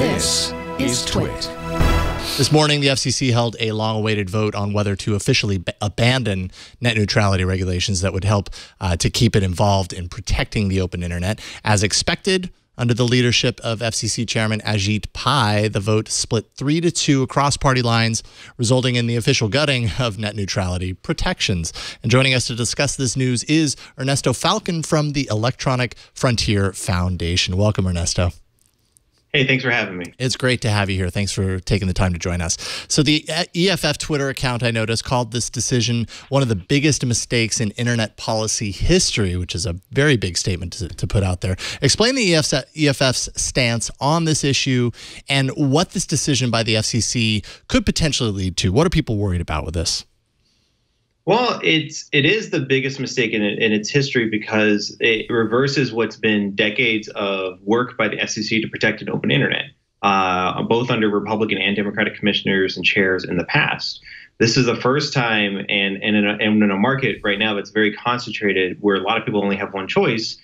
This is TWiT. This morning, the FCC held a long-awaited vote on whether to officially abandon net neutrality regulations that would help to keep it involved in protecting the open internet. As expected, under the leadership of FCC Chairman Ajit Pai, the vote split 3-2 across party lines, resulting in the official gutting of net neutrality protections. And joining us to discuss this news is Ernesto Falcon from the Electronic Frontier Foundation. Welcome, Ernesto. Hey, thanks for having me. It's great to have you here. Thanks for taking the time to join us. So the EFF Twitter account, I noticed, called this decision one of the biggest mistakes in internet policy history, which is a very big statement to put out there. Explain the EFF's stance on this issue and what this decision by the FCC could potentially lead to. What are people worried about with this? Well, it is the biggest mistake in its history because it reverses what's been decades of work by the FCC to protect an open internet, both under Republican and Democratic commissioners and chairs in the past. This is the first time, and in a market right now that's very concentrated, where a lot of people only have one choice,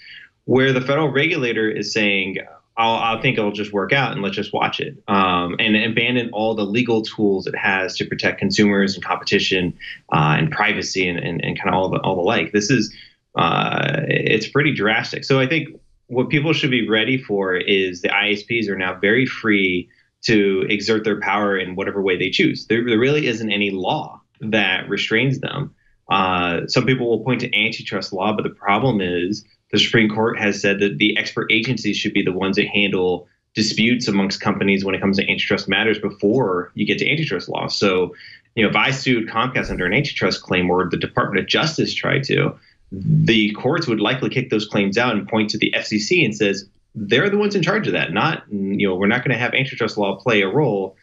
where the federal regulator is saying, I think it'll just work out and let's just watch it, and abandon all the legal tools it has to protect consumers and competition and privacy and kind of all the like. This is it's pretty drastic. So I think what people should be ready for is the ISPs are now very free to exert their power in whatever way they choose. There really isn't any law that restrains them. Some people will point to antitrust law, but the problem is the Supreme Court has said that the expert agencies should be the ones that handle disputes amongst companies when it comes to antitrust matters before you get to antitrust law. So, if I sued Comcast under an antitrust claim or the Department of Justice tried to, the courts would likely kick those claims out and point to the FCC and says they're the ones in charge of that. Not, we're not going to have antitrust law play a role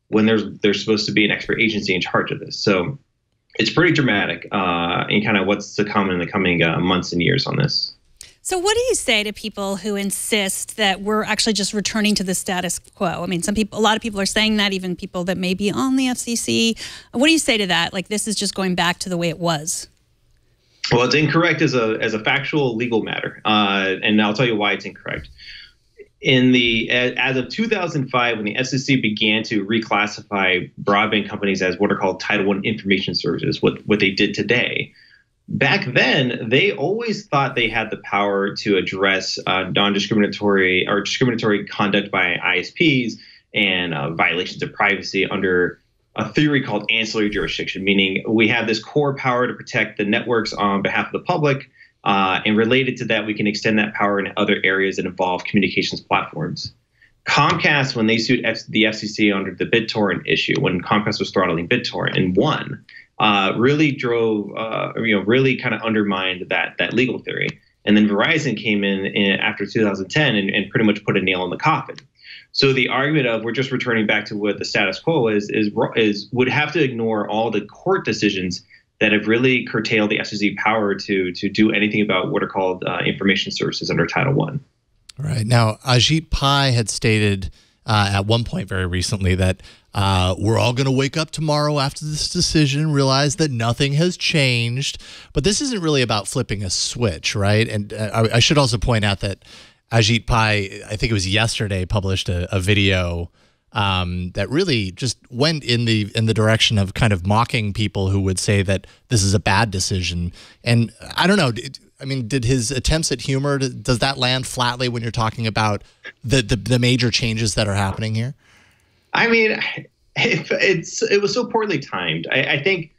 when there's supposed to be an expert agency in charge of this. So it's pretty dramatic in kind of what's to come in the coming months and years on this. So what do you say to people who insist that we're actually just returning to the status quo? I mean, a lot of people are saying that, even people that may be on the FCC. What do you say to that? Like, this is just going back to the way it was. Well, it's incorrect as a factual legal matter, and I'll tell you why it's incorrect. As of 2005, when the FCC began to reclassify broadband companies as what are called Title I information services, what they did today. Back then, they always thought they had the power to address non-discriminatory or discriminatory conduct by ISPs and violations of privacy under a theory called ancillary jurisdiction, meaning we have this core power to protect the networks on behalf of the public, and related to that, we can extend that power in other areas that involve communications platforms. Comcast, when they sued the FCC under the BitTorrent issue, when Comcast was throttling BitTorrent and won, really drove, really kind of undermined that legal theory. And then Verizon came in after 2010 and pretty much put a nail in the coffin. So the argument of we're just returning back to what the status quo is would have to ignore all the court decisions that have really curtailed the FCC power to do anything about what are called information services under Title I. Right. Now, Ajit Pai had stated at one point very recently that we're all going to wake up tomorrow after this decision and realize that nothing has changed. But this isn't really about flipping a switch, right? And I should also point out that Ajit Pai, I think it was yesterday, published a video that really just went in the direction of kind of mocking people who would say that this is a bad decision. And I don't know. I mean, did his attempts at humor, does that land flatly when you're talking about the major changes that are happening here? I mean, it was so poorly timed. I think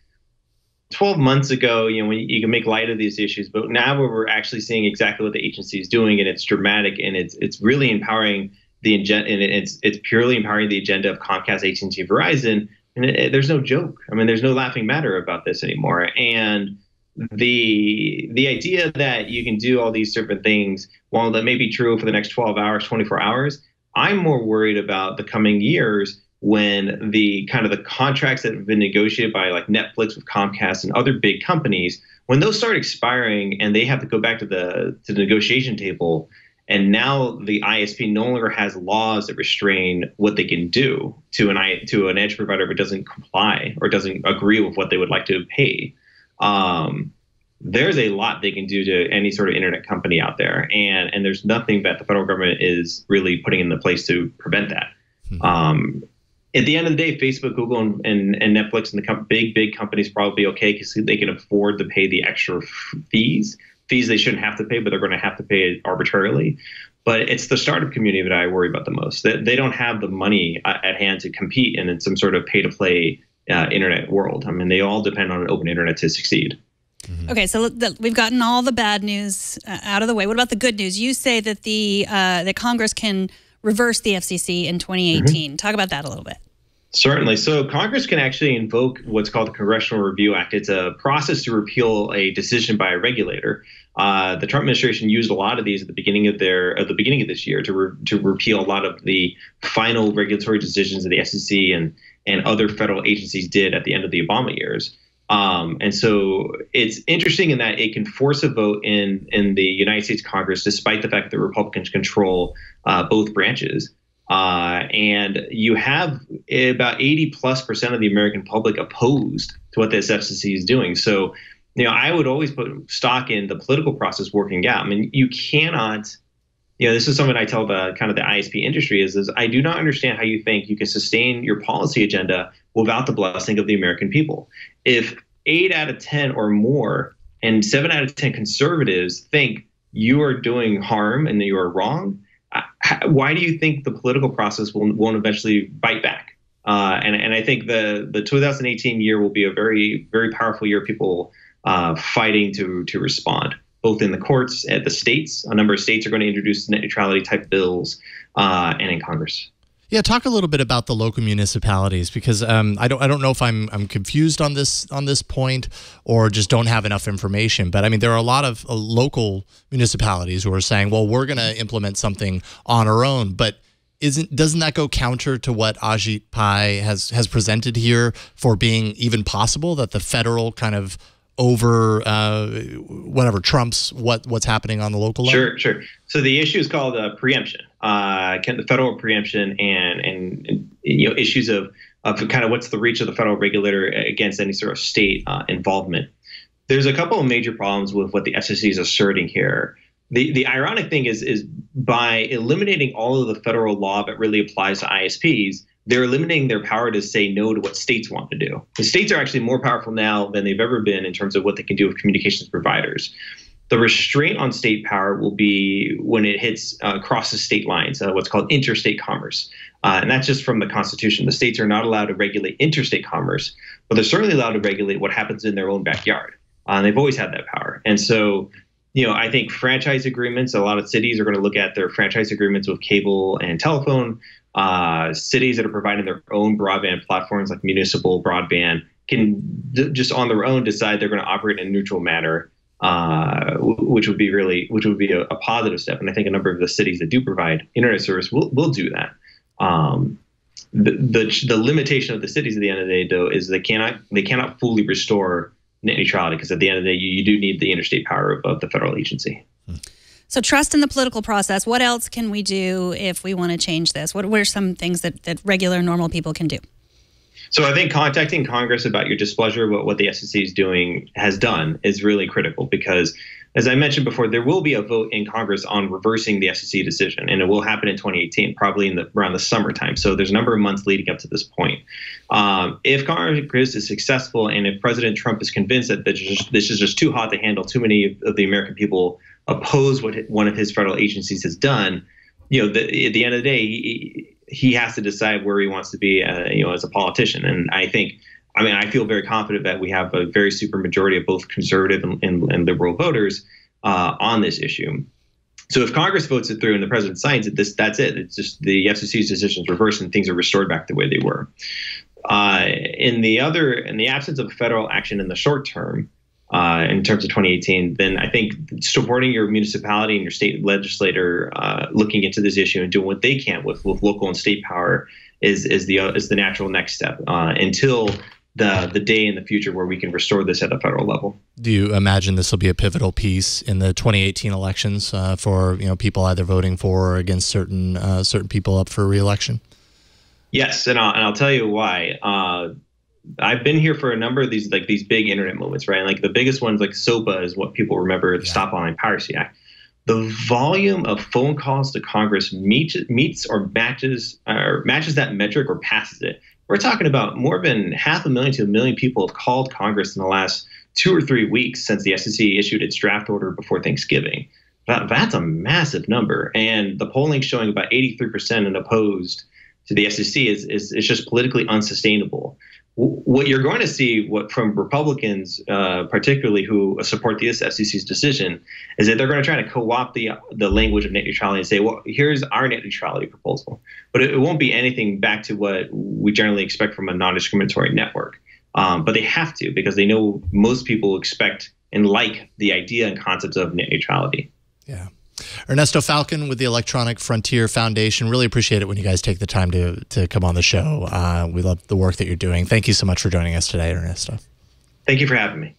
12 months ago, when you can make light of these issues, but now we're actually seeing exactly what the agency is doing, and it's dramatic, and it's really empowering the agenda, and it's purely empowering the agenda of Comcast, AT&T, Verizon. And there's no joke. I mean, there's no laughing matter about this anymore. And the idea that you can do all these different things, while that may be true for the next 12 hours, 24 hours, I'm more worried about the coming years when the contracts that have been negotiated by like Netflix with Comcast and other big companies, when those start expiring and they have to go back to the negotiation table, and now the ISP no longer has laws that restrain what they can do to an edge provider if it doesn't comply or doesn't agree with what they would like to pay. There's a lot they can do to any sort of internet company out there, and there's nothing that the federal government is really putting into place to prevent that. At the end of the day, Facebook, Google, and Netflix and the big companies probably okay because they can afford to pay the extra fees they shouldn't have to pay, but they're going to have to pay it arbitrarily. But it's the startup community that I worry about the most. They don't have the money at hand to compete in some sort of pay-to-play internet world. I mean, they all depend on an open internet to succeed. Okay, so we've gotten all the bad news out of the way. What about the good news? You say that that Congress can reverse the FCC in 2018. Talk about that a little bit. Certainly. So Congress can actually invoke what's called the Congressional Review Act. It's a process to repeal a decision by a regulator. The Trump administration used a lot of these at the beginning of this year to repeal a lot of the final regulatory decisions that the SEC and other federal agencies did at the end of the Obama years. And so it's interesting in that it can force a vote in the United States Congress, despite the fact that Republicans control both branches. And you have about 80+% of the American public opposed to what this FCC is doing. So, I would always put stock in the political process working out. I mean, you cannot, this is something I tell the kind of the ISP industry is I do not understand how you think you can sustain your policy agenda without the blessing of the American people. If 8 out of 10 or more and 7 out of 10 conservatives think you are doing harm and that you are wrong, why do you think the political process won't eventually bite back? And I think the 2018 year will be a very, very powerful year of people fighting to respond, both in the courts, at the states. A number of states are going to introduce net neutrality type bills, and in Congress. Yeah, talk a little bit about the local municipalities, because I don't know if I'm confused on this point or just don't have enough information. But I mean, there are a lot of local municipalities who are saying, well, we're going to implement something on our own. But doesn't that go counter to what Ajit Pai has presented here for being even possible, that the federal kind of over whatever trumps what's happening on the local level? Sure. So the issue is called preemption. The federal preemption and issues of kind of what's the reach of the federal regulator against any sort of state involvement. There's a couple of major problems with what the FCC is asserting here. The ironic thing is by eliminating all of the federal law that really applies to ISPs, they're eliminating their power to say no to what states want to do. The states are actually more powerful now than they've ever been in terms of what they can do with communications providers. The restraint on state power will be when it hits crosses state lines, what's called interstate commerce. And that's just from the Constitution. The states are not allowed to regulate interstate commerce, but they're certainly allowed to regulate what happens in their own backyard. And they've always had that power. And so, I think franchise agreements, a lot of cities are going to look at their franchise agreements with cable and telephone. Cities that are providing their own broadband platforms like municipal broadband can just on their own decide they're going to operate in a neutral manner, which would be a positive step. And I think a number of the cities that do provide internet service will do that. The limitation of the cities at the end of the day, though, is they cannot fully restore net neutrality, because at the end of the day, you do need the interstate power of the federal agency. So trust in the political process. What else can we do if we want to change this? What are some things that regular, normal people can do? So I think contacting Congress about your displeasure about what the FCC has done is really critical, because, as I mentioned before, there will be a vote in Congress on reversing the FCC decision, and it will happen in 2018, probably around the summertime. So there's a number of months leading up to this point. If Congress is successful, and if President Trump is convinced that this is just too hot to handle, too many of the American people oppose what one of his federal agencies has done, at the end of the day, he has to decide where he wants to be, as a politician. And I feel very confident that we have a very super majority of both conservative and liberal voters on this issue. So if Congress votes it through and the president signs it, that's it. It's just the FCC's decision is reversed and things are restored back the way they were. In the absence of federal action in the short term, in terms of 2018, then I think supporting your municipality and your state legislator looking into this issue and doing what they can with local and state power is the natural next step until the day in the future where we can restore this at a federal level. Do you imagine this will be a pivotal piece in the 2018 elections for people either voting for or against certain people up for re-election? Yes, and I'll tell you why. I've been here for a number of these big internet moments, right? Like the biggest ones, like SOPA, is what people remember, the Stop Online Piracy Act. the volume of phone calls to Congress meets or matches that metric or passes it. We're talking about more than 500,000 to 1 million people have called Congress in the last 2 or 3 weeks since the SEC issued its draft order before Thanksgiving. That's a massive number. And the polling showing about 83% and opposed to the SEC is just politically unsustainable. What you're going to see from Republicans, particularly who support the FCC's decision, is that they're going to try to co-opt the language of net neutrality and say, well, here's our net neutrality proposal. But it won't be anything back to what we generally expect from a non-discriminatory network. But they have to, because they know most people expect and like the idea and concepts of net neutrality. Yeah. Ernesto Falcon with the Electronic Frontier Foundation. Really appreciate it when you guys take the time to come on the show. We love the work that you're doing. Thank you so much for joining us today, Ernesto. Thank you for having me.